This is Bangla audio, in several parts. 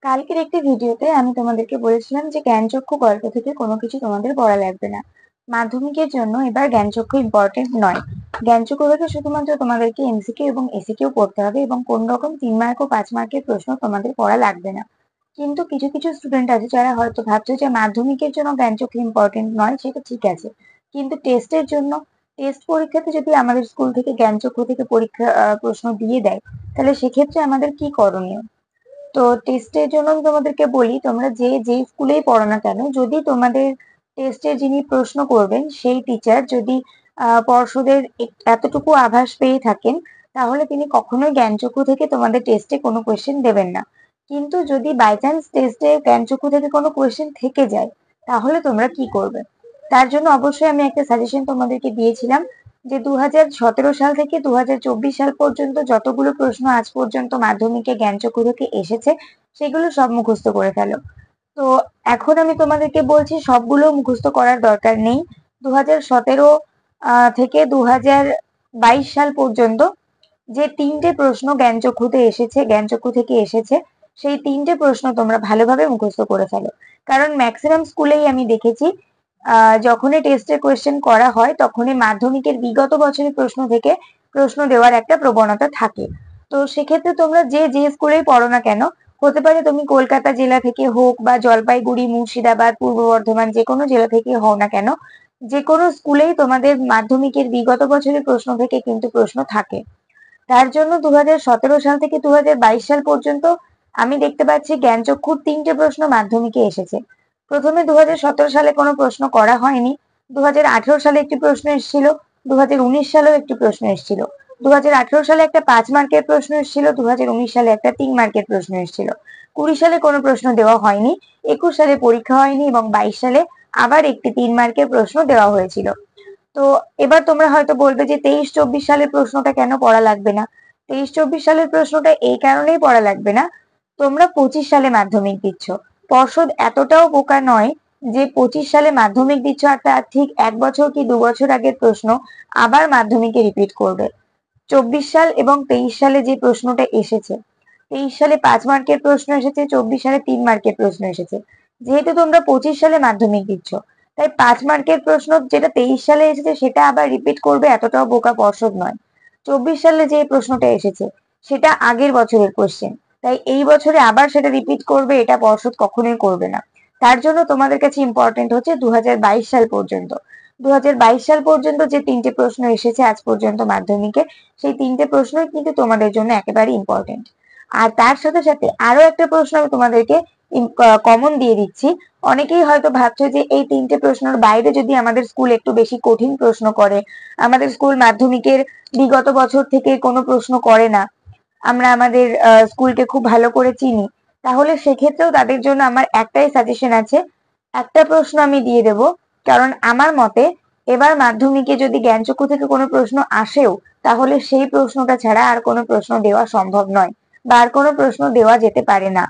কালকের একটি ভিডিওতে আমি তোমাদেরকে বলেছিলাম যে জ্ঞানচক্ষু গল্প থেকে কোনো কিছু তোমাদের পড়া লাগবে না। মাধ্যমিকের জন্য এবার জ্ঞানচক্ষু ইম্পর্টেন্ট নয়। জ্ঞানচক্ষু থেকে শুধুমাত্র তোমাদেরকে এমসিকিউ এবং এসিকিউ পড়তে হবে এবং কোন রকম 3 মার্ক ও 5 মার্কের প্রশ্ন তোমাদের পড়া লাগবে না। কিন্তু কিছু কিছু স্টুডেন্ট আছে যারা হয়তো ভাবছে যে মাধ্যমিকের জন্য জ্ঞানচক্ষু ইম্পর্টেন্ট নয়, সেটা ঠিক আছে, কিন্তু টেস্টের জন্য, টেস্ট পরীক্ষাতে যদি আমাদের স্কুল থেকে জ্ঞানচক্ষু থেকে পরীক্ষা প্রশ্ন দিয়ে দেয়, তাহলে সেক্ষেত্রে আমাদের কি করণীয়? তো টেস্টের জন্য আমি তোমাদেরকে বলি, তোমরা যে যে স্কুলেই পড়ো না কেন, যদি তোমাদের টেস্টে যিনি প্রশ্ন করবেন সেই টিচার যদি পর্ষদের এতটুকু আভাস পেয়ে থাকেন, তাহলে তিনি কখনোই জ্ঞানচক্ষু থেকে তোমাদের টেস্টে কোনো কোয়েশ্চেন দেবেন না। কিন্তু যদি বাই চান্স টেস্টে জ্ঞানচক্ষু থেকে কোনো কোয়েশ্চেন থেকে যায়, তাহলে তোমরা কি করবে? তার জন্য অবশ্যই আমি একটা সাজেশন তোমাদেরকে দিয়েছিলাম যে 2017 সাল থেকে 2024 সাল পর্যন্ত যতগুলো প্রশ্ন আজ পর্যন্ত মাধ্যমিকে জ্ঞানচক্ষু থেকে এসেছে, সেগুলো সব মুখস্থ করে ফেলো। তো এখন আমি তোমাদেরকে বলছি, সবগুলো মুখস্থ করার দরকার নেই। 2017 থেকে 2022 সাল পর্যন্ত যে 3টে প্রশ্ন জ্ঞানচক্ষু থেকে এসেছে, সেই 3টে প্রশ্ন তোমরা ভালোভাবে মুখস্থ করে ফেলো। কারণ ম্যাক্সিমাম স্কুলেই আমি দেখেছি, যখনই টেস্টের কোয়েশ্চেন করা হয় তখনই মাধ্যমিকের বিগত বছরের প্রশ্ন থেকে প্রশ্ন দেওয়ার একটা প্রবণতা থাকে। তো সেক্ষেত্রে তোমরা যে যে স্কুলেই পড়ো না কেন, হতে পারে তুমি কলকাতা জেলা থেকে হোক বা জলপাইগুড়ি, মুর্শিদাবাদ, পূর্ব বর্ধমান, যে কোনো জেলা থেকে হও না কেন, যে কোনো স্কুলেই তোমাদের মাধ্যমিকের বিগত বছরের প্রশ্ন থেকে কিন্তু প্রশ্ন থাকে। তার জন্য 2017 সাল থেকে 2022 সাল পর্যন্ত আমি দেখতে পাচ্ছি জ্ঞানচক্ষুর 3টে প্রশ্ন মাধ্যমিকে এসেছে। প্রথমে 2017 সালে কোনো প্রশ্ন করা হয়নি, 2018 সালে একটি প্রশ্ন এসেছিল, 2019 সালেও একটি প্রশ্ন এসেছিল, 2018 সালে একটা 5 মার্কের প্রশ্ন এসেছিল, 2019 সালে একটা 3 মার্কের প্রশ্ন এসেছিল, 20 সালে কোনো প্রশ্ন দেওয়া হয়নি, 21 সালে পরীক্ষা হয়নি এবং 22 সালে আবার একটি 3 মার্কের প্রশ্ন দেওয়া হয়েছিল। তো এবার তোমরা হয়তো বলবে যে 23-24 সালের প্রশ্নটা কেন পড়া লাগবে না? 23-24 সালের প্রশ্নটা এই কারণেই পড়া লাগবে না, তোমরা 25 সালে মাধ্যমিক দিচ্ছ। পর্ষদ এতটাও বোকা নয় যে 25 সালে মাধ্যমিক দিচ্ছ আর তার ঠিক 1 বছর কি 2 বছর আগের প্রশ্ন আবার মাধ্যমিকে রিপিট করবে। 24 সাল এবং 23 সালে যে প্রশ্নটা এসেছে, 23 সালে 5 মার্কের প্রশ্ন এসেছে, 24 সালে 3 মার্কের প্রশ্ন এসেছে। যেহেতু তোমরা 25 সালে মাধ্যমিক দিচ্ছ, তাই 5 মার্কের প্রশ্ন যেটা 23 সালে এসেছে সেটা আবার রিপিট করবে, এতটাও বোকা পর্ষদ নয়। 24 সালে যে প্রশ্নটা এসেছে সেটা আগের বছরের কোশ্চেন, তাই এই বছরে আবার সেটা রিপিট করবে, এটা পর্ষদ কখনোই করবে না। তার জন্য তোমাদের কাছে ইম্পর্টেন্ট হচ্ছে 2022 সাল পর্যন্ত। 2022 সাল পর্যন্ত যে 3টে প্রশ্ন এসেছে আজ পর্যন্ত মাধ্যমিকে, সেই 3টে প্রশ্নই কিন্তু তোমাদের জন্য একেবারে ইম্পর্টেন্ট। আর তার সাথে সাথে আরো একটা প্রশ্ন আমি তোমাদেরকে কমন দিয়ে দিচ্ছি। অনেকেই হয়তো ভাবছো যে এই 3টে প্রশ্নের বাইরে যদি আমাদের স্কুল একটু বেশি কঠিন প্রশ্ন করে, আমাদের স্কুল মাধ্যমিকের বিগত বছর থেকে কোনো প্রশ্ন করে না, আমরা আমাদের স্কুলকে খুব ভালো করে চিনি, তাহলে সেক্ষেত্রেও তাদের জন্য আমার একটাই সাজেশন আছে, একটা প্রশ্ন আমি দিয়ে দেব। কারণ আমার মতে এবার মাধ্যমিকে যদি জ্ঞানচক্ষু থেকে কোনো প্রশ্ন আসেও, তাহলে সেই প্রশ্নটা ছাড়া আর কোনো প্রশ্ন দেওয়া সম্ভব নয় বা আর কোনো প্রশ্ন দেওয়া যেতে পারে না।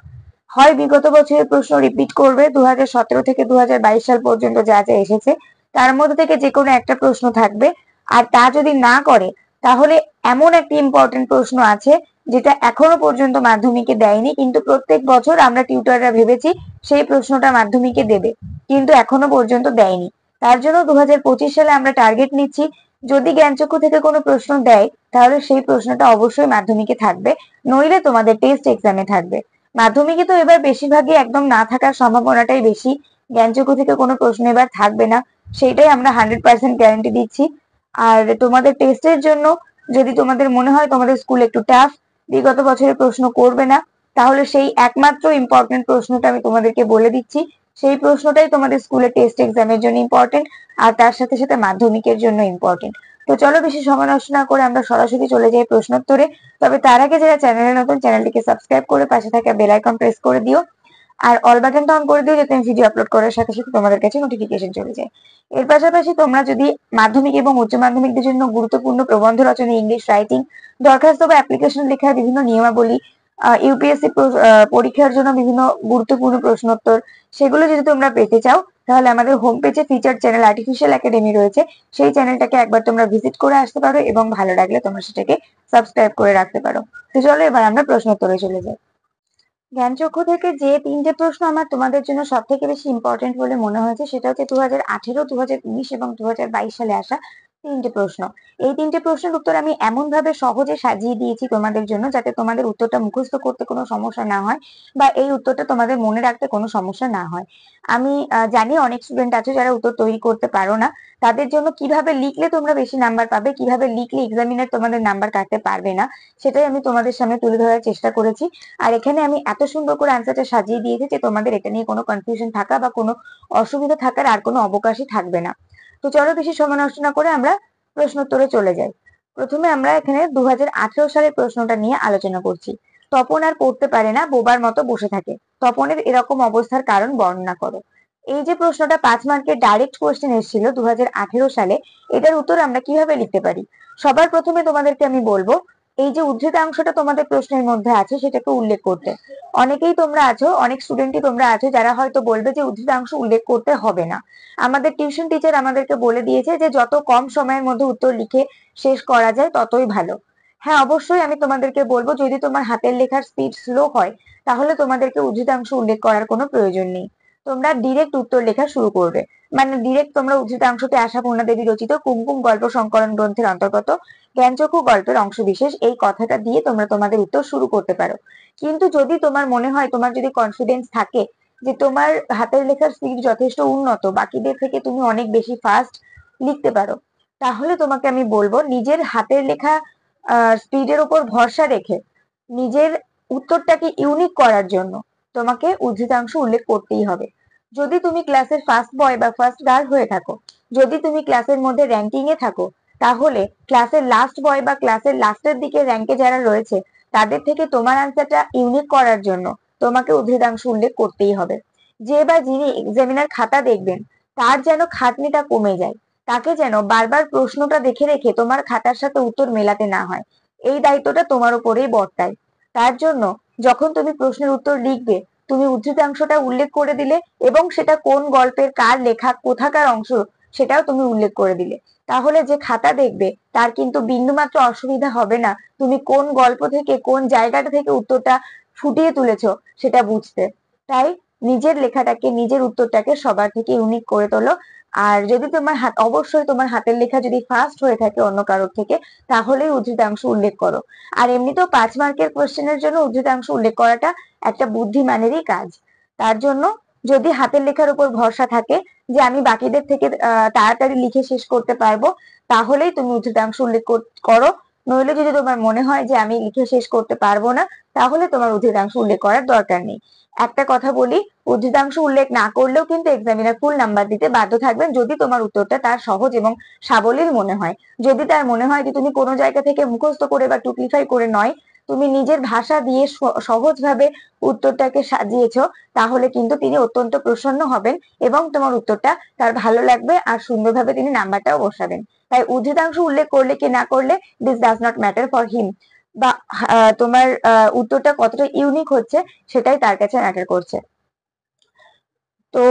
হয় বিগত বছরের প্রশ্ন রিপিট করবে, 2017 থেকে 2022 সাল পর্যন্ত যা যা এসেছে তার মধ্যে থেকে যে কোনো একটা প্রশ্ন থাকবে। আর তা যদি না করে, তাহলে এমন একটি ইম্পর্টেন্ট প্রশ্ন আছে যেটা এখনো পর্যন্ত মাধ্যমিকে দেয়নি, কিন্তু প্রত্যেক বছর আমরা টিউটররা ভেবেছি সেই প্রশ্নটা মাধ্যমিকে দেবে, কিন্তু এখনো পর্যন্ত দেয়নি। তার জন্য 2025 সালে আমরা টার্গেট নিচ্ছি, যদি জ্ঞানচক্ষু থেকে কোনো প্রশ্ন দেয় তাহলে সেই প্রশ্নটা অবশ্যই মাধ্যমিকে থাকবে, নইলে তোমাদের টেস্ট এক্সামে থাকবে। মাধ্যমিকে তো এবার বেশিরভাগই একদম না থাকার সম্ভাবনাটাই বেশি, জ্ঞানচক্ষু থেকে কোনো প্রশ্ন এবার থাকবে না, সেটাই আমরা 100% গ্যারান্টি দিচ্ছি। আর তোমাদের টেস্টের জন্য যদি তোমাদের মনে হয় তোমাদের স্কুল একটু টাফ, বিগত বছরের প্রশ্ন করবে না, তাহলে সেই একমাত্র ইম্পর্টেন্ট প্রশ্নটা আমি তোমাদেরকে বলে দিচ্ছি, সেই প্রশ্নটাই তোমাদের স্কুলের টেস্ট এক্সামের জন্য ইম্পর্টেন্ট, আর তার সাথে সাথে মাধ্যমিকের জন্য ইম্পর্টেন্ট। তো চলো বেশি সময় নষ্ট না করে আমরা সরাসরি চলে যাই প্রশ্নোত্তরে। তবে তার আগে যারা চ্যানেলে নতুন, চ্যানেলটিকে সাবস্ক্রাইব করে পাশে থাকা বেল আইকন প্রেস করে দিও, আর অল বাটনটা অন করে দিও, যাতে আমি ভিডিও আপলোড করার সাথে সাথে তোমাদের কাছে নোটিফিকেশন চলে যায়। এর পাশাপাশি তোমরা যদি মাধ্যমিক এবং উচ্চ মাধ্যমিকদের জন্য গুরুত্বপূর্ণ প্রবন্ধ রচনা, ইংলিশ রাইটিং, দরখাস্ত বা অ্যাপ্লিকেশন লেখার বিভিন্ন নিয়মাবলী, ইউপিএসসি পরীক্ষার জন্য বিভিন্ন গুরুত্বপূর্ণ প্রশ্নোত্তর, সেগুলো যদি তোমরা পেতে চাও, তাহলে আমাদের হোম পেজে ফিচার চ্যানেল আর্টিফিশিয়াল একাডেমি রয়েছে, সেই চ্যানেলটাকে একবার তোমরা ভিজিট করে আসতে পারো এবং ভালো লাগলে তোমরা সেটাকে সাবস্ক্রাইব করে রাখতে পারো। তো চলো এবার আমরা প্রশ্নোত্তরে চলে যাই। জ্ঞানচক্ষু থেকে যে তিনটে প্রশ্ন আমার তোমাদের জন্য সব থেকে বেশি ইম্পর্টেন্ট বলে মনে হয়েছে সেটা হচ্ছে 2018, 2019 এবং 2022 সালে আসা তিনটে প্রশ্ন। এই তিনটে প্রশ্নের উত্তর আমি এমন ভাবে সহজে সাজিয়ে দিয়েছি তোমাদের জন্য যাতে তোমাদের উত্তরটা মুখস্থ করতে কোনো সমস্যা না হয় বা এই উত্তরটা তোমাদের মনে রাখতে কোনো সমস্যা না হয়। আমি জানি অনেক স্টুডেন্ট আছে যারা উত্তর তৈরি করতে পারো না, তাদের জন্য কিভাবে লিখলে তোমরা বেশি নাম্বার পাবে, কিভাবে লিখলে এক্সামিনার তোমাদের নাম্বার কাটতে পারবে না, সেটাই আমি তোমাদের সামনে তুলে ধরার চেষ্টা করেছি। আর এখানে আমি এত সুন্দর করে অ্যান্সারটা সাজিয়ে দিয়েছি যে তোমাদের এটা নিয়ে কোনো কনফিউশন থাকা বা কোনো অসুবিধা থাকার আর কোনো অবকাশই থাকবে না। তো চলো বেশি সময় নষ্ট না করে আমরা প্রশ্নোত্তরে চলে যাই। প্রথমে আমরা এখানে 2018 সালের প্রশ্নটা নিয়ে আলোচনা করছি। তপন আর পড়তে পারে না, বোবার মতো বসে থাকে, তপনের এরকম অবস্থার কারণ বর্ণনা করো। এই যে প্রশ্নটা 5 মার্কের ডাইরেক্ট কোয়েশ্চেন এসেছিল 2018 সালে, এটার উত্তর আমরা কিভাবে লিখতে পারি? সবার প্রথমে তোমাদেরকে আমি বলবো এই যে উদ্ধৃতাংশটা তোমাদের প্রশ্নের মধ্যে আছে সেটাকে উল্লেখ করতে। অনেকেই তোমরা আছো, অনেক স্টুডেন্টই তোমরা আছো যারা হয়তো বলবে যে উদ্ধৃতাংশ উল্লেখ করতে হবে না। আমাদের টিউশন টিচার আমাদেরকে বলে দিয়েছে যে যত কম সময়ের মধ্যে উত্তর লিখে শেষ করা যায় ততই ভালো। হ্যাঁ, অবশ্যই আমি তোমাদেরকে বলবো যদি তোমার হাতের লেখার স্পিড স্লো হয় তাহলে তোমাদেরকে উদ্ধৃতাংশ উল্লেখ করার কোনো প্রয়োজন নেই। তোমরা ডিরেক্ট উত্তর লেখা শুরু করবে, মানে ডিরেক্ট তোমরা উদ্ধৃতাংশতে আশাপূর্ণা দেবী রচিত কুমকুম গল্প সংকলন গ্রন্থের অন্তর্গত জ্ঞানচক্ষু গল্পের অংশবিশেষ এই কথাটা দিয়ে তোমরা তোমাদের উত্তর শুরু করতে পারো। কিন্তু যদি তোমার মনে হয়, তোমার যদি কনফিডেন্স থাকে যে তোমার হাতের লেখার স্পিড যথেষ্ট উন্নত, বাকিদের থেকে তুমি অনেক বেশি ফাস্ট লিখতে পারো, তাহলে তোমাকে আমি বলবো নিজের হাতের লেখা স্পিডের উপর ভরসা রেখে নিজের উত্তরটাকে ইউনিক করার জন্য তোমাকে উদ্ধৃতাংশ উল্লেখ করতেই হবে। যদি তুমি ক্লাসের ফার্স্ট বয় বা ফার্স্ট গার্ল হয়ে থাকো, যদি তুমি ক্লাসের মধ্যে র্যাঙ্কিং এ থাকো, তাহলে ক্লাসের লাস্ট বয় বা ক্লাসের লাস্টের দিকে র্যাঙ্কে যারা রয়েছে তাদের থেকে তোমার আনসারটা ইউনিক করার জন্য তোমাকে উদ্ধৃতাংশ উল্লেখ করতেই হবে। যে বা যিনি এক্সামিনার খাতা দেখবেন তার যেন খাটনিটা কমে যায়, তাকে যেন বারবার প্রশ্নটা দেখে রেখে তোমার খাতার সাথে উত্তর মেলাতে না হয়, এই দায়িত্বটা তোমার উপরেই বর্তায়। তার জন্য যখন তুমি প্রশ্নের উত্তর লিখবে তুমি উদ্ধৃতাংশটা উল্লেখ করে দিলে এবং সেটা কোন গল্পের কার লেখা কোথাকার অংশ সেটাও তুমি উল্লেখ করে দিলে, তাহলে যে খাতা দেখবে তার কিন্তু বিন্দুমাত্র অসুবিধা হবে না তুমি কোন গল্প থেকে কোন জায়গাটা থেকে উত্তরটা ফুটিয়ে তুলেছো সেটা বুঝতে। তাই নিজের লেখাটাকে নিজের উত্তরটাকে সবার থেকে ইউনিক করে তোলো। আর যদি তোমার অবশ্যই তোমার হাতের লেখা যদি ফাস্ট হয়ে থাকে অন্য কারোর থেকে তাহলেই উদ্ধৃতাংশ উল্লেখ করো। আর এমনিতেও 5 মার্কের কোশ্চেনের জন্য উদ্ধৃতাংশ উল্লেখ করাটা একটা বুদ্ধিমানেরই কাজ। তার জন্য যদি হাতের লেখার উপর ভরসা থাকে যে আমি বাকিদের থেকে তাড়াতাড়ি লিখে শেষ করতে পারবো, তাহলেই তুমি উদ্ধৃতাংশ উল্লেখ করো। নইলে যদি তোমার মনে হয় যে আমি লিখে শেষ করতে পারবো না, তাহলে তোমার উদ্ধৃতাংশ উল্লেখ করার দরকার নেই। একটা কথা বলি, উদ্ধৃতাংশ উল্লেখ না করলেও কিন্তু এক্সামিনার ফুল নাম্বার দিতে বাধ্য থাকবেন যদি তোমার উত্তরটা তার সহজ এবং সাবলীল মনে হয়। যদি তার মনে হয় যে তুমি কোনো জায়গা থেকে মুখস্থ করে বা টুকলিফাই করে নয়, তুমি নিজের ভাষা দিয়ে সহজভাবে উত্তরটাকে সাজিয়েছো, তাহলে কিন্তু তিনি অত্যন্ত প্রসন্ন হবেন এবং তোমার উত্তরটা তার ভালো লাগবে আর সুন্দরভাবে তিনি নাম্বারটাও বসাবেন। তাই উদ্ধৃতাংশ উল্লেখ করলে কি না করলে this does not matter for him, বা তোমার উত্তরটা কতটা ইউনিক হচ্ছে সেটাই তার কাছে ম্যাটার করছে। তো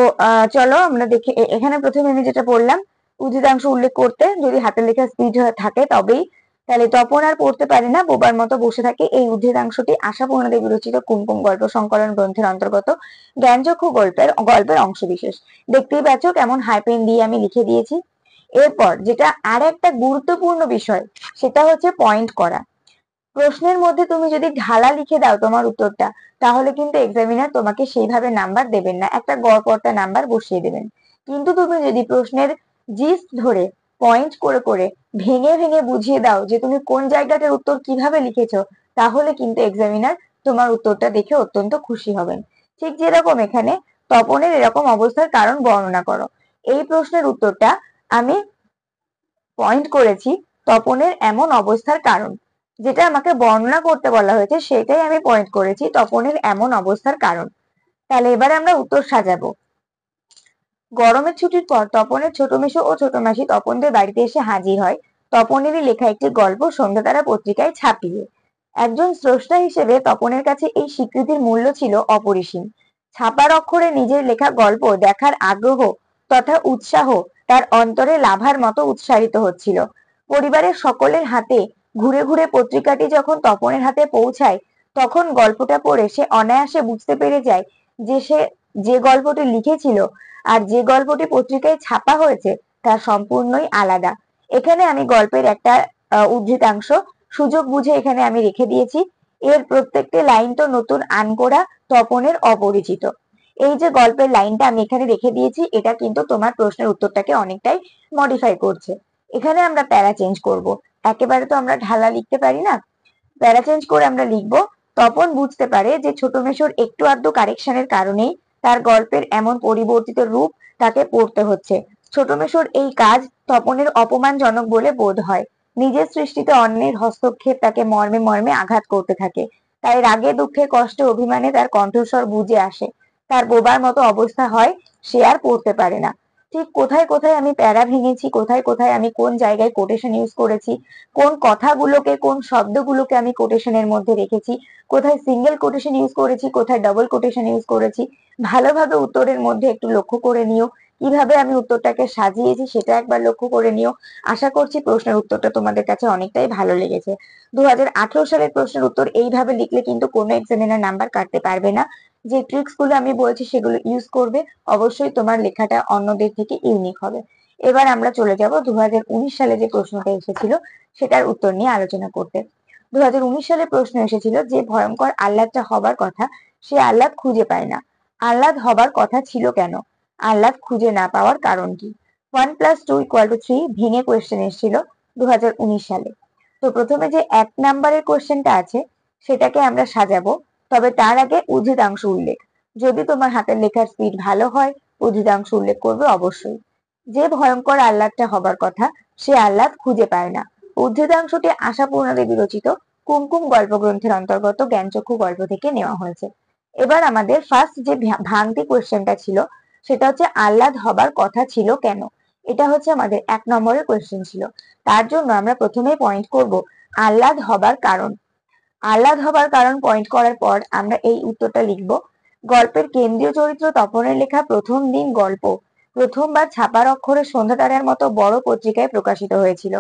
চলো আমরা দেখি এখানে প্রথমে আমি যেটা বললাম উদ্ধৃতাংশ উল্লেখ করতে যদি হাতের লেখা স্পিড থাকে তবেই। তাহলে তপন আর পড়তে পারে না, বোবার মতো বসে থাকে, এই উদ্ধৃতাংশটি আশাপূর্ণা দেবী রচিত কুমকুম গল্প সংকলন গ্রন্থের অন্তর্গত জ্ঞানচক্ষু গল্পের অংশবিশেষ। দেখতেই পাচ্ছ কেমন হাই পেন দিয়ে আমি লিখে দিয়েছি। এরপর যেটা আর একটা গুরুত্বপূর্ণ বিষয় সেটা হচ্ছে পয়েন্ট করা। প্রশ্নের মধ্যে তুমি যদি ঢালা লিখে দাও তোমার উত্তরটা, তাহলে কিন্তু এক্সামিনার তোমাকে সেইভাবে নাম্বার দেবেন না, একটা গড়পড়তা নাম্বার বসিয়ে দেবেন। কিন্তু তুমি যদি প্রশ্নের জিস্ট ধরে পয়েন্ট করে করে ভেঙে ভেঙে বুঝিয়ে দাও যে তুমি কোন জায়গাটার উত্তর কিভাবে লিখেছো, তাহলে কিন্তু এক্সামিনার তোমার উত্তরটা দেখে অত্যন্ত খুশি হবেন। ঠিক যেরকম এখানে তপনের এরকম অবস্থার কারণ বর্ণনা করো, এই প্রশ্নের উত্তরটা আমি পয়েন্ট করেছি তপনের এমন অবস্থার কারণ, যেটা আমাকে বর্ণনা করতে বলা হয়েছে সেটাই আমি পয়েন্ট করেছি তপনের এমন অবস্থার কারণ। তাহলে এবারে আমরা উত্তর সাজাবো। গরমের ছুটির পর তপনের ছোট মেশো ও ছোট মাসি তপনদের বাড়িতে এসে হাজির হয় তপনেরই লেখা একটি গল্প সন্ধ্যাতারা পত্রিকায় ছাপিয়ে। একজন স্রষ্টা হিসেবে তপনের কাছে এই স্বীকৃতির মূল্য ছিল অপরিসীম। ছাপার অক্ষরে নিজের লেখা গল্প দেখার আগ্রহ তথা উৎসাহ তার অন্তরে লাভার মতো উৎসাহিত হচ্ছিল। পরিবারের সকলের হাতে ঘুরে ঘুরে পত্রিকাটি যখন তপনের হাতে পৌঁছায় তখন গল্পটা পড়ে সে অনায়াসে বুঝতে পেরে যায় যে সে যে গল্পটি লিখেছিল আর যে গল্পটি পত্রিকায় ছাপা হয়েছে তা সম্পূর্ণই আলাদা। এখানে আমি গল্পের একটা উদ্ধৃতাংশ সুযোগ বুঝে এখানে আমি রেখে দিয়েছি। এর প্রত্যেকটি লাইন তো নতুন আনকোড়া, তপনের অপরিচিত। এই যে গল্পের লাইনটা আমি এখানে রেখে দিয়েছি, এটা কিন্তু তোমার প্রশ্নের উত্তরটাকে অনেকটাই মডিফাই করছে। এখানে আমরা প্যারা চেঞ্জ করব, একেবারে তো আমরা ঢালা লিখতে পারি না। প্যারা চেঞ্জ করে আমরা লিখবো, তপন বুঝতে পারে যে ছোট মেশোর একটু আধটু কারেকশনের কারণেই তার গল্পের এমন পরিবর্তিত রূপ তাকে পড়তে হচ্ছে। ছোট মেশোর এই কাজ তপনের অপমানজনক বলে বোধ হয়। নিজের সৃষ্টিতে অন্যের হস্তক্ষেপ তাকে মর্মে মর্মে আঘাত করতে থাকে। তাই রাগে, দুঃখে, কষ্টে, অভিমানে তার কণ্ঠস্বর বুঝে আসে। তার বোবার মতো অবস্থা হয়, সে আর পড়তে পারে না। ঠিক কোথায় কোথায় আমি প্যারা ভেঙেছি, কোথায় কোথায় আমি কোন জায়গায় কোটেশন ইউজ করেছি, কোন কথাগুলোকে, কোন শব্দগুলোকে আমি কোটেশনের মধ্যে রেখেছি, কোথায় সিঙ্গেল কোটেশন ইউজ করেছি, কোথায় ডাবল কোটেশন ইউজ করেছি, ভালোভাবে উত্তরের মধ্যে একটু লক্ষ্য করে নিও। কিভাবে আমি উত্তরটাকে সাজিয়েছি সেটা একবার লক্ষ্য করে নিও। আশা করছি প্রশ্নের উত্তরটা তোমাদের কাছে অনেকটাই ভালো লেগেছে। 2018 সালের প্রশ্নের উত্তর এইভাবে লিখলে কিন্তু কোনো এক্সামিনার নাম্বার কাটতে পারবে না। যে ট্রিক্স গুলো আমি বলছি সেগুলো ইউজ করবে, অবশ্যই তোমার লেখাটা অন্যদের থেকে ইউনিক হবে। এবার আমরা চলে যাব 2019 সালে যে প্রশ্নটা এসেছিল সেটার উত্তর নিয়ে আলোচনা করতে। 2019 সালে প্রশ্ন এসেছিল যে ভয়ঙ্কর আহ্লাদটা হবার কথা, সে আহ্লাদ খুঁজে পায় না। আহ্লাদ হবার কথা ছিল কেন? আহ্লাদ খুঁজে না পাওয়ার কারণ কি? 1+2=3 ভেঙে কোয়েশ্চেন এসেছিল 2019 সালে। তো প্রথমে যে 1 নাম্বারের কোয়েশ্চেনটা আছে সেটাকে আমরা সাজাবো, তবে তার আগে উদ্ধৃতাংশ উল্লেখ। যদি তোমার হাতের লেখার স্পিড ভালো হয়, উদ্ধৃতাংশ উল্লেখ করবে অবশ্যই। যে ভয়ঙ্কর আহ্লাদটা হবার কথা সে আহ্লাদ খুঁজে পায় না। উদ্ধৃতাংশটি আশাপূর্ণা দেবী রচিত কুমকুম গল্পগ্রন্থের অন্তর্গত জ্ঞানচক্ষু গল্প থেকে নেওয়া হয়েছে। এবার আমাদের ফার্স্ট যে ভাঙতি কোয়েশ্চেনটা ছিল সেটা হচ্ছে আহ্লাদ হবার কথা ছিল কেন। এটা হচ্ছে আমাদের 1 নম্বরের কোয়েশ্চেন ছিল। তার জন্য আমরা প্রথমেই পয়েন্ট করব আহ্লাদ হবার কারণ। আহ্লাদ হবার কারণ পয়েন্ট করার পর আমরা এই উত্তরটা লিখব। গল্পের কেন্দ্রীয় চরিত্র তপনের লেখা প্রথম দিন গল্প প্রথমবার ছাপার অক্ষরে সন্ধ্যাতারার মতো বড় পত্রিকায় প্রকাশিত হয়েছিল।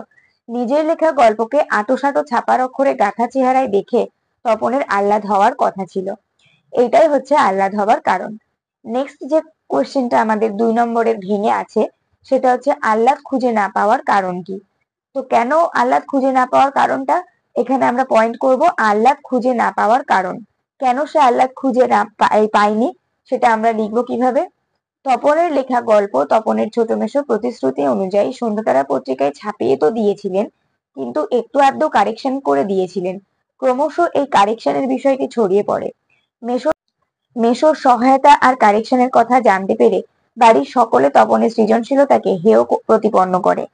নিজের লেখা গল্পকে আঁটোসাঁটো ছাপার অক্ষরে গাঁথা চেহারায় দেখে তপনের আহ্লাদ হওয়ার কথা ছিল। এইটাই হচ্ছে আহ্লাদ হবার কারণ। নেক্সট যে কোয়েশ্চেনটা আমাদের 2 নম্বরের ভেঙে আছে সেটা হচ্ছে আহ্লাদ খুঁজে না পাওয়ার কারণ কি। তো কেন আহ্লাদ খুঁজে না পাওয়ার কারণটা এখানে আমরা পয়েন্ট করব আহ্লাদ খুঁজে না পাওয়ার কারণ। কেন সে আহ্লাদ খুঁজে না পায়নি সেটা আমরা লিখবো কিভাবে। তপনের লেখা গল্প তপনের ছোট মেশো প্রতিশ্রুতি অনুযায়ী সন্ধ্যাতারা পত্রিকায় ছাপিয়ে তো দিয়েছিলেন, কিন্তু একটু আধটু কারেকশন করে দিয়েছিলেন। ক্রমশ এই কারেকশনের বিষয়টি ছড়িয়ে পড়ে। মেশোর সহায়তা আর কারেকশনের কথা জানতে পেরে বাড়ির সকলে তপনের সৃজনশীলতাকে হেয় প্রতিপন্ন করে।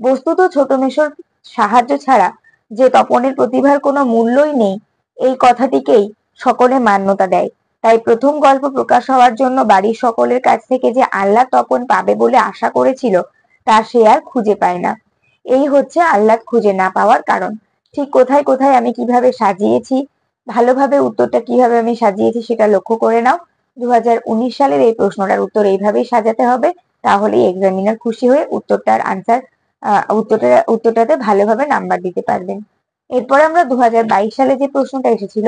বস্তুত ছোট মেশোর সাহায্য ছাড়া যে তপনের প্রতিভার কোনো মূল্যই নেই, এই কথাটিকেই সকলে মান্যতা দেয়। তাই প্রথম গল্প প্রকাশ হওয়ার জন্য বাড়ির সকলের কাছ থেকে যে আহ্লাদ তপন পাবে বলে আশা করেছিল তা সে আর খুঁজে পায় না। এই হচ্ছে আহ্লাদ খুঁজে না পাওয়ার কারণ। ঠিক কোথায় কোথায় আমি কিভাবে সাজিয়েছি, ভালোভাবে উত্তরটা কিভাবে আমি সাজিয়েছি সেটা লক্ষ্য করে নাও। 2019 সালের এই প্রশ্নটার উত্তর এইভাবেই সাজাতে হবে, তাহলেই এক্সামিনার খুশি হয়ে উত্তরটার আনসার উত্তরটাতে ভালোভাবে নাম্বার দিতে পারবেন। এরপর আমরা 2022 সালে যে প্রশ্নটা এসেছিল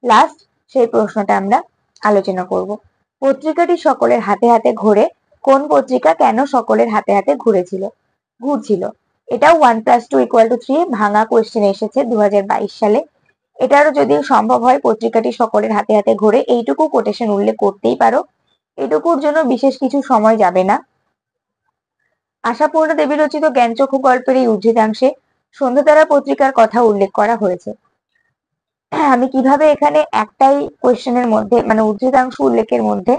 লাস্ট, সেই প্রশ্নটা আমরা আলোচনা করব। পত্রিকাটি সকলের হাতে হাতে ঘোরে, কোন পত্রিকা কেন সকলের হাতে হাতে ঘুরছিল। এটাও 1+2=3 ভাঙা কোয়েশ্চেন এসেছে 2022 সালে। এটারও যদি সম্ভব হয় পত্রিকাটি সকলের হাতে হাতে ঘোরে এইটুকু কোটেশন উল্লেখ করতেই পারো। এটুকুর জন্য বিশেষ কিছু সময় যাবে না। আশাপূর্ণা দেবী রচিত জ্ঞানচক্ষু গল্পের এই উদ্ধৃতাংশে সন্ধ্যাতারা পত্রিকার কথা উল্লেখ করা হয়েছে। আমি কিভাবে এখানে একটাই কোয়েশ্চেনের মধ্যে মানে উদ্ধৃতাংশ উল্লেখের মধ্যে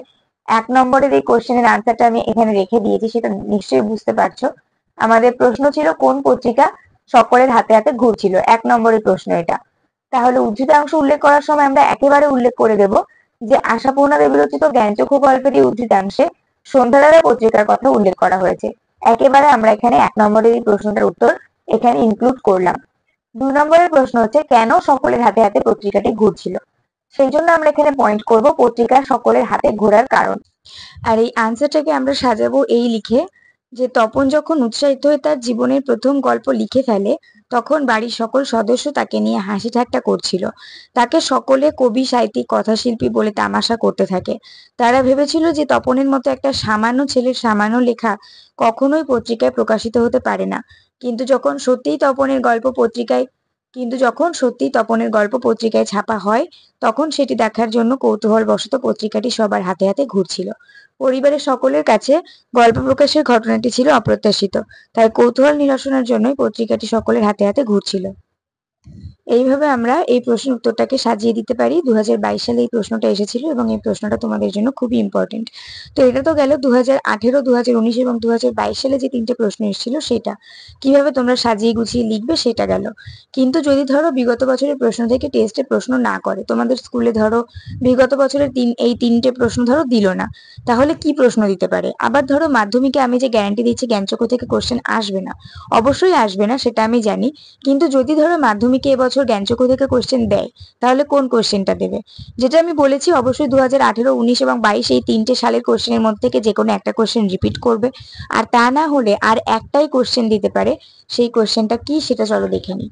1 নম্বরের এই কোয়েশ্চেনের আনসারটা আমি এখানে রেখে দিয়েছি সেটা নিশ্চয়ই বুঝতে পারছো। আমাদের প্রশ্ন ছিল কোন পত্রিকা সকলের হাতে হাতে ঘুরছিল, 1 নম্বরের প্রশ্ন এটা। তাহলে উদ্ধৃতাংশ উল্লেখ করার সময় আমরা একেবারে উল্লেখ করে দেব যে আশাপূর্ণা দেবী রচিত জ্ঞানচক্ষু গল্পের এই উদ্ধৃতাংশে সন্ধ্যাতারা পত্রিকার কথা উল্লেখ করা হয়েছে। একেবারে আমরা এখানে 1 নম্বরের এই প্রশ্নটার উত্তর এখানে ইনক্লুড করলাম। 2 নম্বরের প্রশ্ন হচ্ছে কেন সকলের হাতে হাতে পত্রিকাটি ঘুরছিল। সেই জন্য আমরা এখানে পয়েন্ট করব পত্রিকা সকলের হাতে ঘোরার কারণ। আর এই আনসারটাকে আমরা সাজাবো এই লিখে যে তপন যখন উৎসাহিত হয়ে তার জীবনের প্রথম গল্প লিখে ফেলে, তখন বাড়ির সকল সদস্য তাকে নিয়ে হাসি ঠাট্টা করছিল। তাকে সকলে কবি, সাহিত্যিক, কথাশিল্পী বলে তামাশা করতে থাকে। তারা ভেবেছিল যে তপনের মতো একটা সামান্য ছেলের সামান্য লেখা কখনোই পত্রিকায় প্রকাশিত হতে পারে না। কিন্তু যখন সত্যিই তপনের গল্প পত্রিকায় ছাপা হয়, তখন সেটি দেখার জন্য কৌতূহলবশত পত্রিকাটি সবার হাতে হাতে ঘুরছিল। পরিবারের সকলের কাছে গল্প প্রকাশের ঘটনাটি ছিল অপ্রত্যাশিত, তাই কৌতূহল নিরসনের জন্যই পত্রিকাটি সকলের হাতে হাতে ঘুরছিল। এইভাবে আমরা এই প্রশ্নের উত্তরটাকে সাজিয়ে দিতে পারি। 2022 সালে এই প্রশ্নটা এসেছিল এবং এই প্রশ্নটা তোমাদের জন্য খুবই ইম্পর্টেন্ট। তো এটা তো গেল 2018, 2019 এবং 2022 সালে যে 3টে প্রশ্ন এসেছিল সেটা কিভাবে তোমরা সাজিয়ে গুছিয়ে লিখবে সেটা গেল। কিন্তু যদি ধরো বিগত বছরের প্রশ্ন থেকে টেস্টে প্রশ্ন না করে, তোমাদের স্কুলে ধরো বিগত বছরের এই 3টে প্রশ্ন ধরো দিল না, তাহলে কি প্রশ্ন দিতে পারে? আবার ধরো মাধ্যমিকে আমি যে গ্যারান্টি দিচ্ছি জ্ঞানচক্র থেকে কোশ্চেন আসবে না, অবশ্যই আসবে না, সেটা আমি জানি। কিন্তু যদি ধরো মাধ্যমিকে এবছর জ্ঞানচক্র থেকে কোশ্চেন দেয়, তাহলে কোন কোশ্চেনটা দেবে? যেটা আমি বলেছি, অবশ্যই 2018, 19 এবং 22 এই 3টে সালের কোশ্চেনের মধ্যে থেকে যে কোনো একটা কোশ্চেন রিপিট করবে। আর তা না হলে আর একটাই কোশ্চেন দিতে পারে। সেই কোশ্চেনটা কি সেটা চলো দেখে নিই।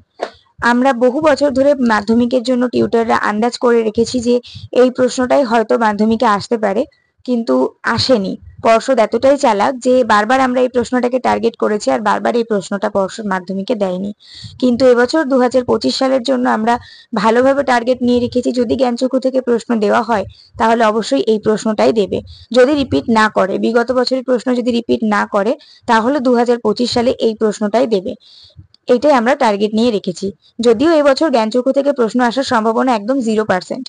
আমরা বহু বছর ধরে মাধ্যমিকের জন্য টিউটররা আন্দাজ করে রেখেছি যে এই প্রশ্নটাই হয়তো মাধ্যমিকে আসতে পারে, কিন্তু আসেনি। পর্ষদ এতটাই চালাক যে বারবার আমরা এই প্রশ্নটাকে টার্গেট করেছি আর বারবার এই প্রশ্নটা পর্ষদ মাধ্যমিকে দেয়নি। কিন্তু এবছর 2025 সালের জন্য আমরা ভালোভাবে টার্গেট নিয়ে রেখেছি, যদি জ্ঞানচক্ষু থেকে প্রশ্ন দেওয়া হয় তাহলে অবশ্যই এই প্রশ্নটাই দেবে। যদি রিপিট না করে, বিগত বছরের প্রশ্ন যদি রিপিট না করে, তাহলে 2025 সালে এই প্রশ্নটাই দেবে। এটাই আমরা টার্গেট নিয়ে রেখেছি। যদিও এবছর জ্ঞানচক্ষু থেকে প্রশ্ন আসার সম্ভাবনা একদম 0%,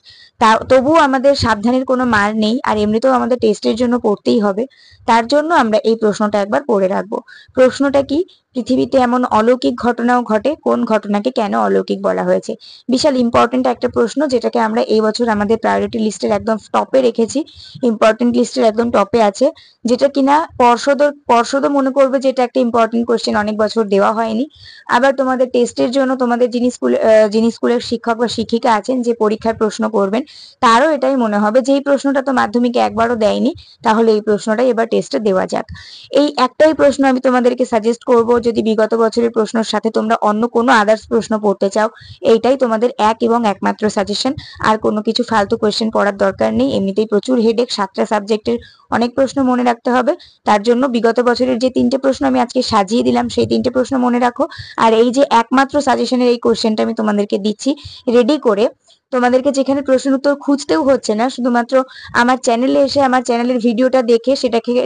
তবুও আমাদের সাবধানের কোনো মার নেই। আর এমনিতেও আমাদের টেস্টের জন্য পড়তেই হবে, তার জন্য আমরা এই প্রশ্নটা একবার পড়ে রাখবো। প্রশ্নটা কি? পৃথিবীতে এমন অলৌকিক ঘটনাও ঘটে, কোন ঘটনাকে কেন অলৌকিক বলা হয়েছে? বিশাল ইম্পর্টেন্ট একটা প্রশ্ন, যেটাকে আমরা এই বছর আমাদের প্রায়োরিটি লিস্টের একদম টপে রেখেছি, ইম্পর্টেন্ট লিস্টের একদম টপে আছে। যেটা কিনা পর্ষদও মনে করবে যে এটা একটা ইম্পর্টেন্ট কোশ্চেন, অনেক বছর দেওয়া হয়নি। আবার তোমাদের টেস্টের জন্য তোমাদের যিনি স্কুলের শিক্ষক বা শিক্ষিকা আছেন, যে পরীক্ষার প্রশ্ন করবেন, তারও এটাই মনে হবে যে এই প্রশ্নটা তো মাধ্যমিকে একবারও দেয়নি, তাহলে এই প্রশ্নটাই এবার টেস্টে দেওয়া যাক। এই একটাই প্রশ্ন আমি তোমাদেরকে সাজেস্ট করব, যদি বিগত বছরের প্রশ্নের সাথে তোমরা অন্য কোনো আদার্স প্রশ্ন পড়তে চাও, এইটাই তোমাদের এক এবং একমাত্র সাজেশন। আর কোনো কিছু ফালতু কোয়েশ্চেন পড়ার দরকার নেই, এমনিতেই প্রচুর হেডেক, 7টা সাবজেক্টের অনেক প্রশ্ন মনে রাখতে হবে। তার জন্য বিগত বছরের যে 3টে প্রশ্ন আমি আজকে সাজিয়ে দিলাম, সেই 3টে প্রশ্ন মনে রাখো। আর এই যে একমাত্র সাজেশনের এই কোশ্চেনটা আমি তোমাদেরকে দিচ্ছি রেডি করে, তোমাদেরকে যেখানে প্রশ্নের উত্তর খুঁজতেও হচ্ছে না, শুধুমাত্র আমার চ্যানেলে এসে আমার চ্যানেলের ভিডিওটা দেখে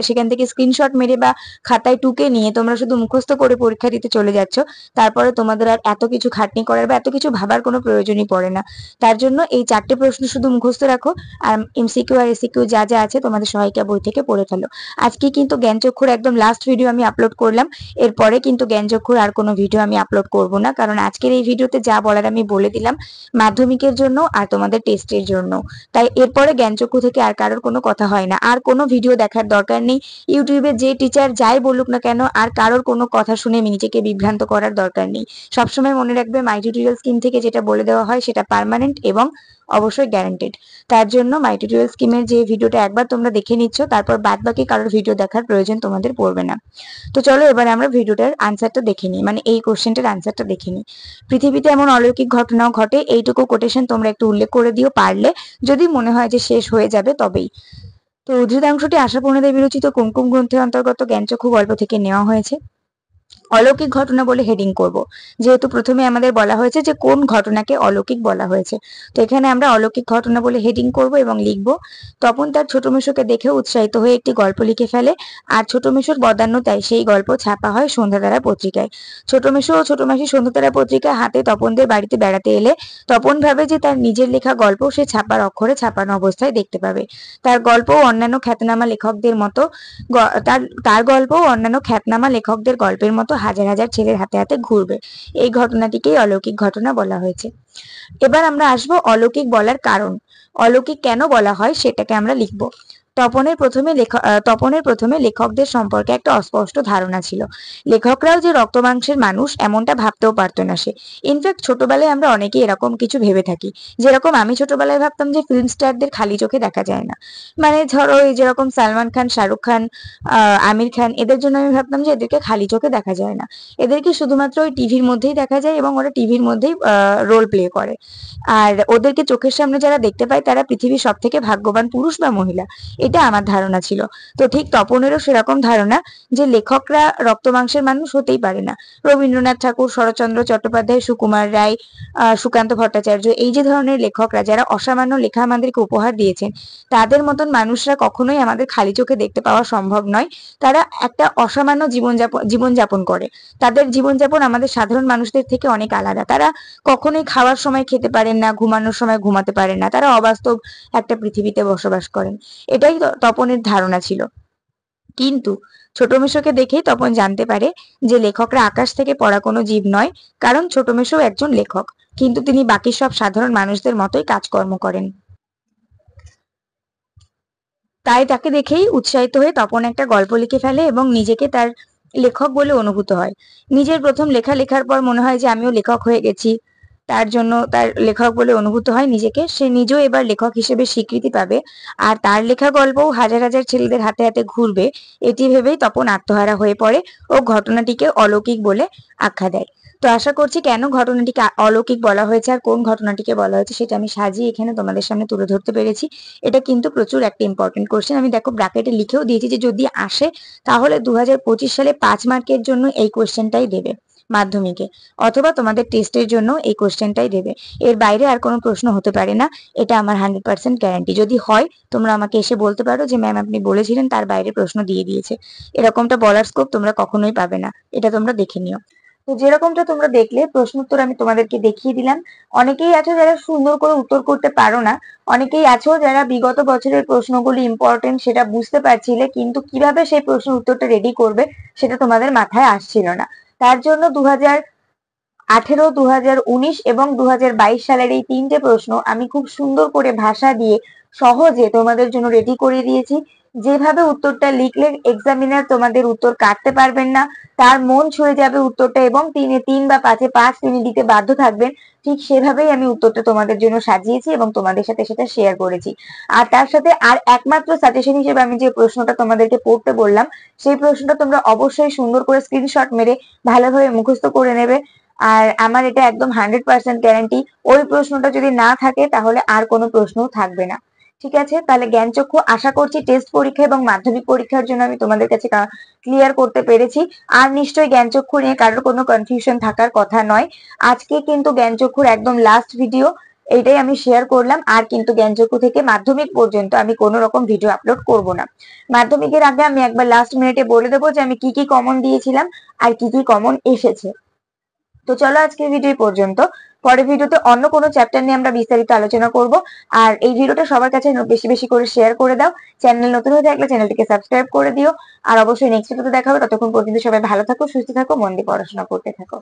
সেখান থেকে স্ক্রিনশট মেরে বা খাতায় টুকে নিয়ে তোমরা শুধু মুখস্থ করে পরীক্ষা দিতে চলে যাচ্ছ। তারপরে তোমাদের আর এত কিছু খাটনি করার বা এত কিছু ভাবার কোনো প্রয়োজনই পড়ে না। তার জন্য এই 4টে প্রশ্ন শুধু মুখস্থ রাখো, আর এমসিকিউ আর এসিকিউ যা যা আছে তোমাদের সহায়িকা বই থেকে পড়ে ফেলো। আজকে কিন্তু জ্ঞানচক্ষুর একদম লাস্ট ভিডিও আমি আপলোড করলাম, এরপরে কিন্তু জ্ঞানচক্ষুর আর কোনো ভিডিও আমি আপলোড করব না, কারণ আজকের এই ভিডিওতে যা বলার আমি বলে দিলাম মাধ্যমিকের জন্য আর তোমাদের টেস্টের জন্য। তাই এরপরে জ্ঞানচক্ষু থেকে আর কারোর কোনো কথা হয় না, আর কোনো ভিডিও দেখার দরকার নেই। ইউটিউবে যে টিচার যাই বলুক না কেন, আর কারোর কোনো কথা শুনে নিজেকে বিভ্রান্ত করার দরকার নেই। সবসময় মনে রাখবে, মাই টিউটোরিয়াল স্কিম থেকে যেটা বলে দেওয়া হয় সেটা পার্মানেন্ট এবং অবশ্যই গ্যারান্টেড। তার জন্য মাই টিউটোরিয়াল স্কিমের যে ভিডিওটা একবার তোমরা দেখে নিচ্ছ, তারপর বাদ বাকি কারোর ভিডিও দেখার প্রয়োজন তোমাদের পড়বে না। তো চলো এবারে আমরা ভিডিওটার আনসারটা দেখে নিই, মানে এই কোশ্চেনটার আনসারটা দেখে নিই। পৃথিবীতে এমন অলৌকিক ঘটনাও ঘটে, এইটুকু কোটেশন তোমরা একটু উল্লেখ করে দিও পারলে, যদি মনে হয় যে শেষ হয়ে যাবে তবেই। তো উদ্ধৃতাংশটি আশাপূর্ণা দেবী রচিত কুমকুম গ্রন্থের অন্তর্গত জ্ঞানচক্ষু গল্প থেকে নেওয়া হয়েছে। অলৌকিক ঘটনা বলে হেডিং করব, যেহেতু প্রথমে আমাদের বলা হয়েছে যে কোন ঘটনাকে অলৌকিক বলা হয়েছে। তো এখানে আমরা অলৌকিক ঘটনা বলে হেডিং করব এবং লিখব, তপন তার ছোট মেশোকে দেখে উৎসাহিত হয়ে একটি গল্প লিখে ফেলে, আর ছোট মেশোর বদান্যতায় সেই গল্প ছাপা হয় সন্ধ্যাতারা পত্রিকায়। ছোট মেশো ও ছোট মাসি সন্ধ্যাতারা পত্রিকা হাতে তপনদের বাড়িতে বেড়াতে এলে তপন ভাবে যে তার নিজের লেখা গল্প সে ছাপার অক্ষরে ছাপানো অবস্থায় দেখতে পাবে। তার গল্প অন্যান্য খ্যাতনামা লেখকদের মতো তার গল্প অন্যান্য খ্যাতনামা লেখকদের গল্পের মতো হাজার হাজার ছেলের হাতে হাতে ঘুরবে। এই ঘটনাটিকেই অলৌকিক ঘটনা বলা হয়েছে। এবার আমরা আসবো অলৌকিক বলার কারণ, অলৌকিক কেন বলা হয় সেটাকে আমরা লিখব। তপনের প্রথমে লেখকদের সম্পর্কে একটা অস্পষ্ট ধারণা ছিল। লেখকরাও যে রক্ত মাংসের মানুষ এমনটা ভাবতেও পারতো না সে। ইনফ্যাক্ট ছোটবেলায় আমরা অনেকেই এরকম কিছু ভেবে থাকি। যেরকম আমি ছোটবেলায় ভাবতাম যে ফিল্ম স্টারদের খালি চোখে দেখা যায় না। মানে ধরো এই যেরকম সালমান খান, শাহরুখ খান, আমির খান, এদের জন্য আমি ভাবতাম যে এদেরকে খালি চোখে দেখা যায় না। এদেরকে শুধুমাত্র ওই টিভির মধ্যেই দেখা যায় এবং ওরা টিভির মধ্যেই রোল প্লে করে। আর ওদেরকে চোখের সামনে যারা দেখতে পায় তারা পৃথিবীর সব থেকে ভাগ্যবান পুরুষ বা মহিলা। এটা আমার ধারণা ছিল। তো ঠিক তপনেরও সেরকম ধারণা যে লেখকরা রক্ত মাংসের মানুষ হতেই পারে না। রবীন্দ্রনাথ ঠাকুর, শরৎচন্দ্র চট্টোপাধ্যায়, সুকুমার রায়, সুকান্ত ভট্টাচার্য, এই যে ধরনের লেখকরা যারা অসামান্য লেখা আমাদেরকে উপহার দিয়েছেন, তাদের মতন মানুষরা কখনোই আমাদের খালি চোখে দেখতে পাওয়া সম্ভব নয়। তারা একটা অসামান্য জীবনযাপন করে। তাদের জীবনযাপন আমাদের সাধারণ মানুষদের থেকে অনেক আলাদা। তারা কখনোই খাওয়ার সময় খেতে পারেন না, ঘুমানোর সময় ঘুমাতে পারেন না। তারা অবাস্তব একটা পৃথিবীতে বসবাস করেন। এটাই তপনের ধারণা ছিল। কিন্তু ছোট মেশোকে দেখেই তপন জানতে পারে যে লেখকরা আকাশ থেকে পড়া কোনো জীব নয়, কারণ ছোট মেশো একজন লেখক, কিন্তু তিনি বাকি সব সাধারণ মানুষদের মতোই কাজকর্ম করেন। তাই তাকে দেখেই উৎসাহিত হয়ে তপন একটা গল্প লিখে ফেলে এবং নিজেকে তার লেখক বলে অনুভূত হয়। নিজের প্রথম লেখা লেখার পর মনে হয় যে আমিও লেখক হয়ে গেছি। তার জন্য তার লেখক বলে অনুভূত হয় নিজেকে। সে নিজেও এবার লেখক হিসেবে স্বীকৃতি পাবে, আর তার লেখা গল্পও হাজার হাজার ছেলেদের হাতে হাতে ঘুরবে, এটি ভেবেই তপন আত্মহারা হয়ে পড়ে ও ঘটনাটিকে অলৌকিক বলে আখ্যা দেয়। তো আশা করছি কেন ঘটনাটিকে অলৌকিক বলা হয়েছে আর কোন ঘটনাটিকে বলা হয়েছে সেটা আমি সাজিয়ে এখানে তোমাদের সামনে তুলে ধরতে পেরেছি। এটা কিন্তু প্রচুর একটা ইম্পর্টেন্ট কোশ্চেন। আমি দেখো ব্র্যাকেটে লিখেও দিয়েছি যে যদি আসে তাহলে 2025 সালে 5 মার্কের জন্য এই কোশ্চেনটাই দেবে মাধ্যমিকে, অথবা তোমাদের টেস্টের জন্য এই কোশ্চেনটাই দেবে। এর বাইরে আর কোনো প্রশ্ন হতে পারে না, এটা আমার 100% গ্যারান্টি। যদি হয় তোমরা আমাকে এসে বলতে পারো যে ম্যাম আপনি বলেছিলেন তার বাইরে প্রশ্ন দিয়ে দিয়েছে। এরকমটা বলার স্কোপ তোমরা কখনোই পাবে না, এটা তোমরা দেখে নিও। তো যেরকমটা তোমরা দেখলে প্রশ্ন উত্তর আমি তোমাদেরকে দেখিয়ে দিলাম। অনেকেই আছো যারা সুন্দর করে উত্তর করতে পারো না, অনেকেই আছো যারা বিগত বছরের প্রশ্নগুলি ইম্পর্টেন্ট সেটা বুঝতে পারছিলে, কিন্তু কিভাবে সেই প্রশ্নের উত্তরটা রেডি করবে সেটা তোমাদের মাথায় আসছিল না। তার জন্য 2018, 2019 এবং 2022 সালের এই 3টে প্রশ্ন আমি খুব সুন্দর করে ভাষা দিয়ে সহজে তোমাদের জন্য রেডি করে দিয়েছি। যেভাবে উত্তরটা লিখলে এক্সামিনার তোমাদের উত্তর কাটতে পারবেন না, তার মন ছুঁয়ে যাবে উত্তরটা এবং 3-3 বা 5-5 তিনি দিতে বাধ্য থাকবেন, ঠিক সেভাবেই আমি উত্তরটা তোমাদের জন্য সাজিয়েছি এবং তোমাদের সাথে সেটা শেয়ার করেছি। আর তার সাথে আর একমাত্র সাজেশন হিসেবে আমি যে প্রশ্নটা তোমাদেরকে পড়তে বললাম, সেই প্রশ্নটা তোমরা অবশ্যই সুন্দর করে স্ক্রিনশট মেরে ভালোভাবে মুখস্থ করে নেবে। আর আমার এটা একদম 100% গ্যারান্টি, ওই প্রশ্নটা যদি না থাকে তাহলে আর কোনো প্রশ্নও থাকবে না। ঠিক আছে, তাহলে জ্ঞানচক্ষু আশা করছি টেস্ট পরীক্ষা এবং মাধ্যমিক পরীক্ষার জন্য আমি তোমাদের কাছে ক্লিয়ার করতে পেরেছি। আর নিশ্চয়ই জ্ঞানচক্ষু নিয়ে কারোর কোনো কনফিউশন থাকার কথা নয়। আজকে কিন্তু জ্ঞানচক্ষুর একদম লাস্ট ভিডিও, এইটাই আমি শেয়ার করলাম। আর কিন্তু জ্ঞানচক্ষু থেকে মাধ্যমিক পর্যন্ত আমি কোনো রকম ভিডিও আপলোড করব না। মাধ্যমিকের আগে আমি একবার লাস্ট মিনিটে বলে দেবো যে আমি কি কি কমন দিয়েছিলাম আর কি কি কমন এসেছে। তো চলো আজকের ভিডিও পর্যন্ত, পরের ভিডিওতে অন্য কোনো চ্যাপ্টার নিয়ে আমরা বিস্তারিত আলোচনা করব। আর এই ভিডিওটা সবার কাছে বেশি বেশি করে শেয়ার করে দাও। চ্যানেল নতুন হয়ে থাকলে চ্যানেলটিকে সাবস্ক্রাইব করে দিও। আর অবশ্যই নেক্সট ভিডিওতে দেখা হবে। ততক্ষণ পর্যন্ত সবাই ভালো থাকো, সুস্থ থাকো, মন দিয়ে পড়াশোনা করতে থাকো।